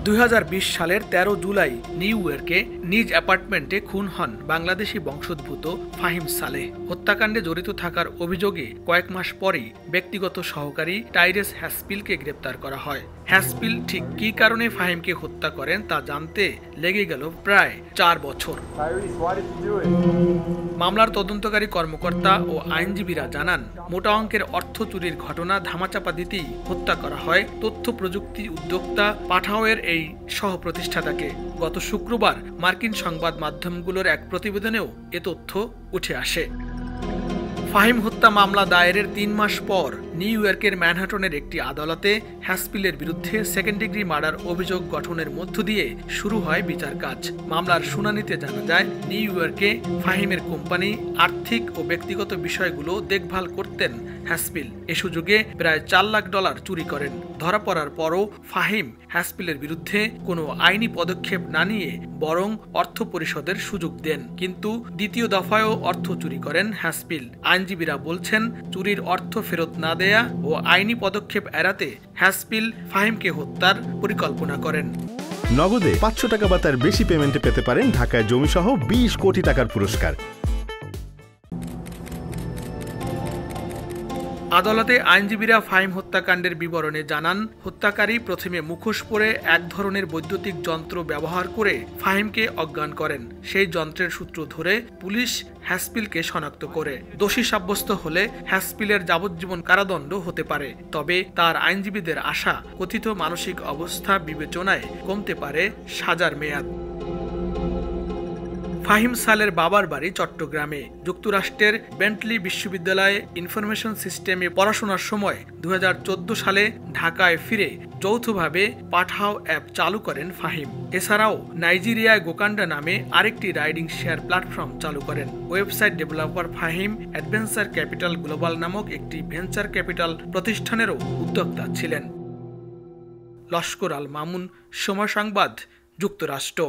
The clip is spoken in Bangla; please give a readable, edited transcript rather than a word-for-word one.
2020 সালের 13 জুলাই নিউ ইয়র্কে নিজ অ্যাপার্টমেন্টে খুন হন বাংলাদেশি বংশোদ্ভূত ফাহিম সালেহ। হত্যাকাণ্ডে জড়িত থাকার অভিযোগে কয়েক মাস পরেই ব্যক্তিগত সহকারী টাইরেস হ্যাসপিলকে গ্রেপ্তার করা হয়। হ্যাসপিল ঠিক কী কারণে ফাহিমকে হত্যা করেন তা জানতে লেগে গেল প্রায় 4 বছর। মামলার তদন্তকারী কর্মকর্তা ও আইনজীবীরা জানান, মোটা অঙ্কের অর্থ চুরির ঘটনা ধামাচাপা দিতেই হত্যা করা হয় তথ্য প্রযুক্তি উদ্যোক্তা পাঠাওয়ের এই সহ-প্রতিষ্ঠাতাকে। গত শুক্রবার মার্কিন সংবাদ মাধ্যমগুলোর এক প্রতিবেদনেও এ তথ্য উঠে আসে। ফাহিম হত্যা মামলা দায়েরের 3 মাস পর নিউ ইয়র্কের ম্যানহাটনের একটি আদালতে হ্যাসপিলের বিরুদ্ধে সেকেন্ড ডিগ্রি মার্ডার অভিযোগ গঠনের মধ্য দিয়ে শুরু হয় বিচার কাজ। মামলার শুনানিতে জানা যায়, নিউ ইয়র্কে ফাহিমের কোম্পানি আর্থিক ও ব্যক্তিগত বিষয়গুলো দেখভাল করতেন হ্যাসপিল। এ সুযোগে প্রায় $4 লাখ চুরি করেন। ধরা পড়ার পরও ফাহিম হ্যাসপিলের বিরুদ্ধে কোনো আইনি পদক্ষেপ না নিয়ে বরং অর্থ পরিশোধের সুযোগ দেন। কিন্তু দ্বিতীয় দফায়ও অর্থ চুরি করেন হ্যাসপিল। আইনজীবীরা বলছেন, চুরির অর্থ ফেরত না দেয়া ও আইনি পদক্ষেপ এড়াতে হ্যাসপিল ফাহিমকে হত্যার পরিকল্পনা করেন। নগদে 500 টাকা বা তার বেশি পেমেন্টে পেতে পারেন ঢাকায় জমিসহ 20 কোটি টাকার পুরস্কার। আদালতে আইনজীবীরা ফাহিম হত্যাকাণ্ডের বিবরণে জানান, হত্যাকারী প্রথমে মুখোশ পরে এক ধরনের বৈদ্যুতিক যন্ত্র ব্যবহার করে ফাহিমকে অজ্ঞান করেন। সেই যন্ত্রের সূত্র ধরে পুলিশ হ্যাসপিলকে শনাক্ত করে। দোষী সাব্যস্ত হলে হ্যাসপিলের যাবজ্জীবন কারাদণ্ড হতে পারে। তবে তার আইনজীবীদের আশা, কথিত মানসিক অবস্থা বিবেচনায় কমতে পারে সাজার মেয়াদ। ফাহিম সালের বাবার বাড়ি চট্টগ্রামে। যুক্তরাষ্ট্রের বেন্টলি বিশ্ববিদ্যালয়ে ইনফরমেশন সিস্টেমে পড়াশোনার সময় 2014 সালে ঢাকায় ফিরে যৌথভাবে পাঠাও অ্যাপ চালু করেন ফাহিম। এছাড়াও নাইজেরিয়ায় গোকান্ডা নামে আরেকটি রাইডিং শেয়ার প্ল্যাটফর্ম চালু করেন। Website developer Fahim adventure capital global নামক একটি ভেঞ্চার ক্যাপিটাল প্রতিষ্ঠানেরও উদ্যোক্তা ছিলেন। লস্কর আল মামুন, সময় সংবাদ, যুক্তরাষ্ট্র।